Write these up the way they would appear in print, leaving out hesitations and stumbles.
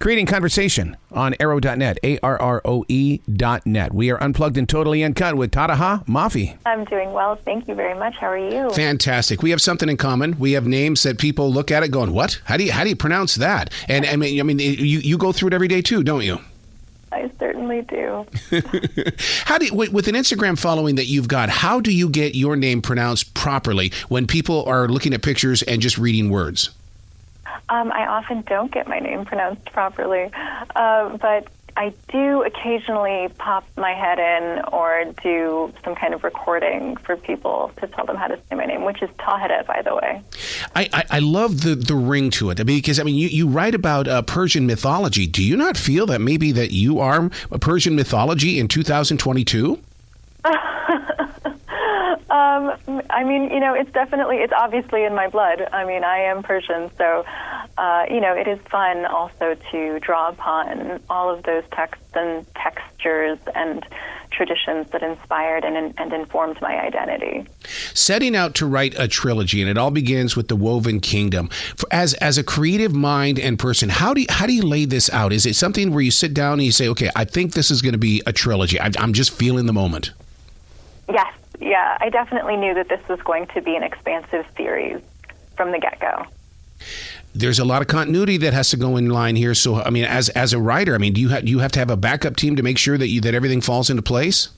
Creating conversation on arrow.net, ARROE.net. We are unplugged and totally uncut with Tahereh Mafi. I'm doing well. Thank you very much. How are you? Fantastic. We have something in common. We have names that people look at it going, what? How do you pronounce that? And I mean, you go through it every day too, don't you? I certainly do. How do you, with an Instagram following that you've got, how do you get your name pronounced properly when people are looking at pictures and just reading words? I often don't get my name pronounced properly, but I do occasionally pop my head in or do some kind of recording for people to tell them how to say my name, which is Tahereh, by the way. I love the ring to it. I mean, because you write about Persian mythology. Do you not feel that maybe that you are a Persian mythology in 2022? I mean, it's obviously in my blood. I mean, I am Persian, so, it is fun also to draw upon all of those texts and textures and traditions that inspired and informed my identity. Setting out to write a trilogy, and it all begins with the Woven Kingdom. As a creative mind and person, how do you lay this out? Is it something where you sit down and you say, okay, I think this is going to be a trilogy. I'm just feeling the moment. Yes. Yeah, I definitely knew that this was going to be an expansive series from the get-go. There's a lot of continuity that has to go in line here. So, I mean, as a writer, I mean, do you have to have a backup team to make sure that everything falls into place?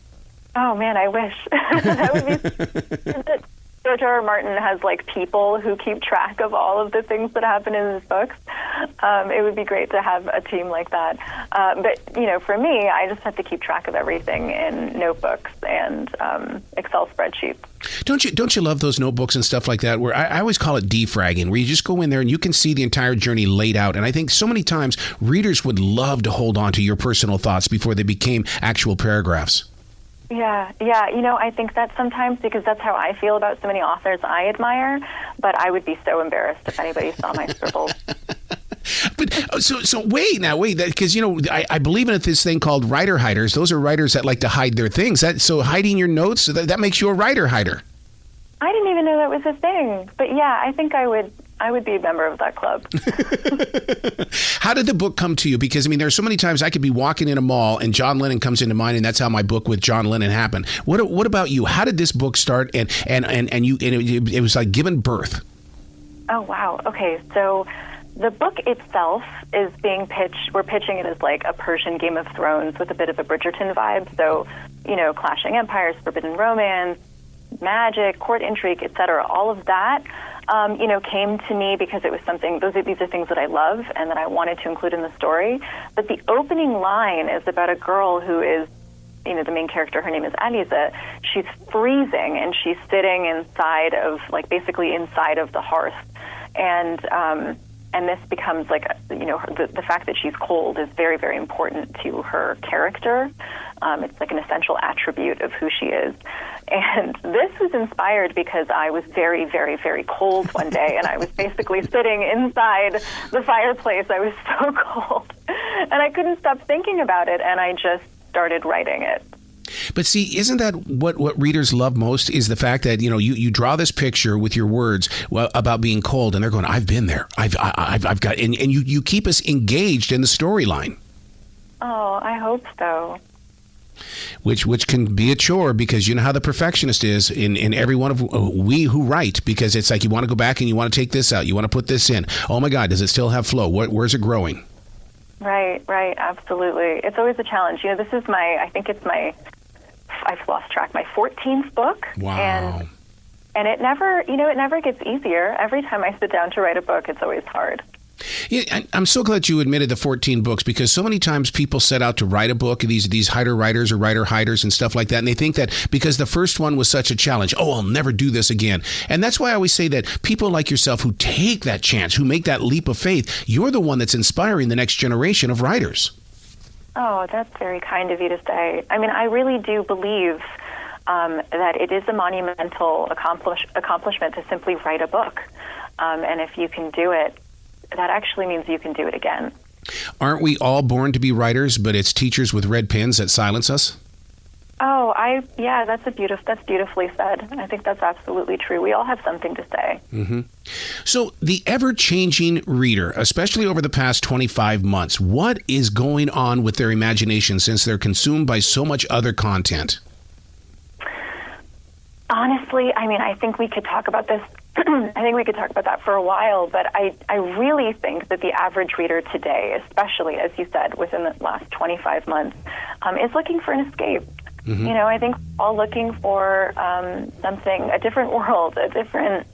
Oh man, I wish. That would be. George R. R. Martin has people who keep track of all of the things that happen in his books. It would be great to have a team like that. But for me, I just have to keep track of everything in notebooks and Excel spreadsheets. Don't you love those notebooks and stuff like that? Where I always call it defragging, where you just go in there and you can see the entire journey laid out. And I think so many times readers would love to hold on to your personal thoughts before they became actual paragraphs. Yeah. I think that sometimes because that's how I feel about so many authors I admire, but I would be so embarrassed if anybody saw my scribbles. But so wait, because I believe in this thing called writer hiders. Those are writers that like to hide their things. So hiding your notes, that makes you a writer hider. I didn't even know that was a thing. But yeah, I think I would be a member of that club. How did the book come to you? Because, there's so many times I could be walking in a mall and John Lennon comes into mind, and that's how my book with John Lennon happened. What about you? How did this book start, and it was like given birth? Oh, wow. Okay, so the book itself is being pitched. We're pitching it as like a Persian Game of Thrones with a bit of a Bridgerton vibe. So, clashing empires, forbidden romance, magic, court intrigue, etc. All of that, came to me because it was something. These are things that I love and that I wanted to include in the story. But the opening line is about a girl who is, the main character. Her name is Alizeh. She's freezing and she's sitting inside of, basically inside of the hearth, and this becomes the fact that she's cold is very, very important to her character. It's like an essential attribute of who she is. And this was inspired because I was very, very, very cold one day, and I was basically sitting inside the fireplace. I was so cold, and I couldn't stop thinking about it, and I just started writing it. But see, isn't that what readers love most is the fact that, you draw this picture with your words about being cold, and they're going, I've been there. I've got, and you keep us engaged in the storyline. Oh, I hope so. Which can be a chore, because you know how the perfectionist is in every one of we who write, because it's like you want to go back and you want to take this out, you want to put this in. Oh my God, does it still have flow? Where's it growing? Right, absolutely. It's always a challenge. This is I've lost track, my 14th book. Wow. And it never gets easier. Every time I sit down to write a book, it's always hard. Yeah, I'm so glad you admitted the 14 books, because so many times people set out to write a book, these hider writers or writer hiders and stuff like that, and they think that because the first one was such a challenge, I'll never do this again. And that's why I always say that people like yourself who take that chance, who make that leap of faith, you're the one that's inspiring the next generation of writers. Oh, that's very kind of you to say. I really do believe that it is a monumental accomplishment to simply write a book. And if you can do it, that actually means you can do it again. Aren't we all born to be writers, but it's teachers with red pens that silence us? That's beautifully said. I think that's absolutely true. We all have something to say. Mm-hmm. So the ever-changing reader, especially over the past 25 months, what is going on with their imagination since they're consumed by so much other content? Honestly, I think we could talk about this. I think we could talk about that for a while, but I really think that the average reader today, especially, as you said, within the last 25 months, is looking for an escape. Mm-hmm. I think we're all looking for something, a different world, a different,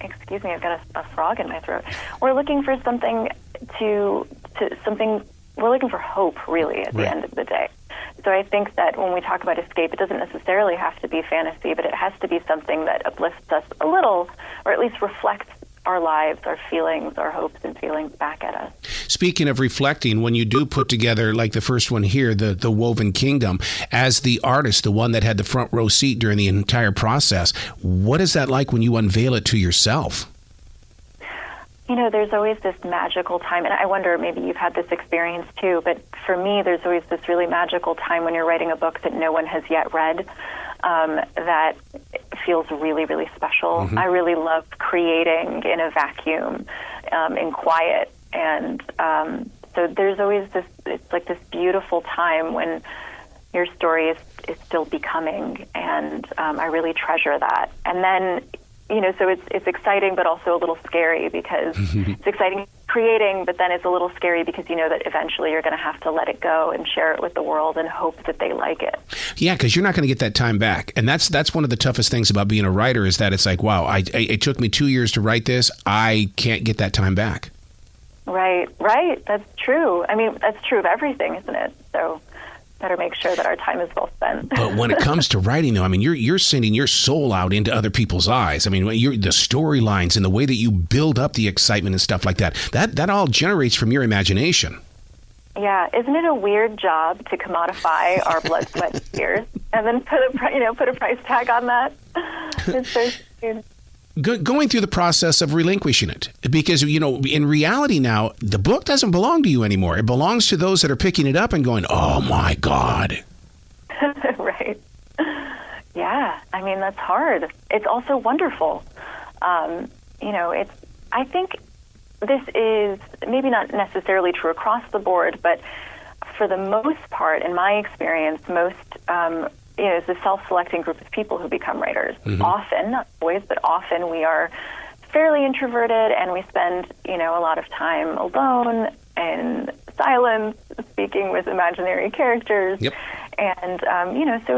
excuse me, I've got a frog in my throat. We're looking for something we're looking for hope, really, at the end of the day. So I think that when we talk about escape, it doesn't necessarily have to be fantasy, but it has to be something that uplifts us a little, or at least reflects our lives, our feelings, our hopes and feelings back at us. Speaking of reflecting, when you do put together, like the first one here, the Woven Kingdom, as the artist, the one that had the front row seat during the entire process, what is that like when you unveil it to yourself? There's always this magical time, and I wonder, maybe you've had this experience too, but for me, there's always this really magical time when you're writing a book that no one has yet read, that feels really, really special. Mm-hmm. I really love creating in a vacuum, in quiet, and so there's always it's like this beautiful time when your story is still becoming, and I really treasure that. And then, so it's exciting, but also a little scary, because it's exciting creating, but then it's a little scary because you know that eventually you're going to have to let it go and share it with the world and hope that they like it. Yeah, because you're not going to get that time back. And that's one of the toughest things about being a writer, is that it's like, wow, it took me 2 years to write this. I can't get that time back. Right. That's true. That's true of everything, isn't it? So better make sure that our time is well spent. But when it comes to writing, though, you're sending your soul out into other people's eyes. The storylines and the way that you build up the excitement and stuff like that all generates from your imagination. Yeah, isn't it a weird job to commodify our blood, sweat, and tears, and then put a price tag on that? It's so weird. Going through the process of relinquishing it, because in reality now, the book doesn't belong to you anymore. It belongs to those that are picking it up and going, "Oh my God!" Right? Yeah, that's hard. It's also wonderful. I think this is maybe not necessarily true across the board, but for the most part, in my experience, most it's a self-selecting group of people who become writers. Mm-hmm. Often, not always, but often we are fairly introverted, and we spend, a lot of time alone in silence, speaking with imaginary characters. Yep. And, so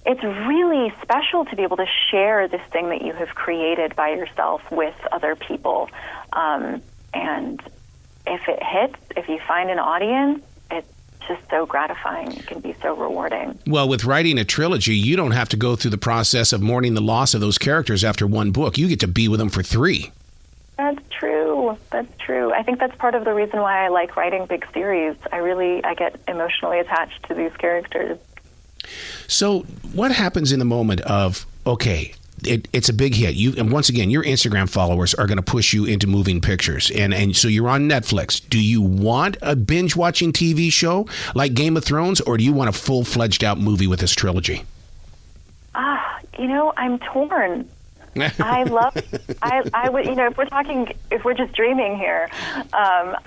it's really special to be able to share this thing that you have created by yourself with other people. And if it hits, if you find an audience, it's just so gratifying. It can be so rewarding. Well, with writing a trilogy, you don't have to go through the process of mourning the loss of those characters after one book. You get to be with them for 3. That's true. I think that's part of the reason why I like writing big series. I get emotionally attached to these characters. So what happens in the moment of, okay, it's a big hit. And once again, your Instagram followers are going to push you into moving pictures. And so you're on Netflix. Do you want a binge-watching TV show like Game of Thrones, or do you want a full-fledged out movie with this trilogy? I'm torn. I would, if we're just dreaming here, I'm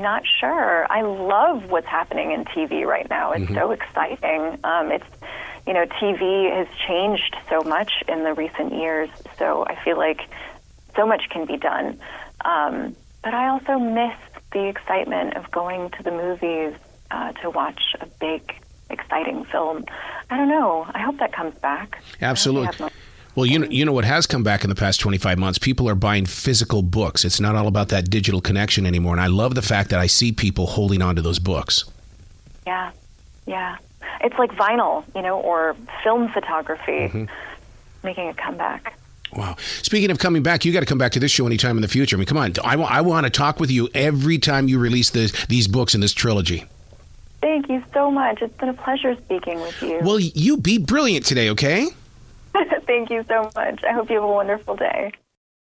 not sure. I love what's happening in TV right now. It's so exciting. TV has changed so much in the recent years, so I feel like so much can be done. But I also miss the excitement of going to the movies to watch a big, exciting film. I don't know. I hope that comes back. Absolutely. Well, you know what has come back in the past 25 months? People are buying physical books. It's not all about that digital connection anymore. And I love the fact that I see people holding on to those books. Yeah. It's like vinyl, or film photography making a comeback. Wow. Speaking of coming back, you got to come back to this show anytime in the future. Come on. I want to talk with you every time you release these books in this trilogy. Thank you so much. It's been a pleasure speaking with you. Well, you be brilliant today, okay? Thank you so much. I hope you have a wonderful day.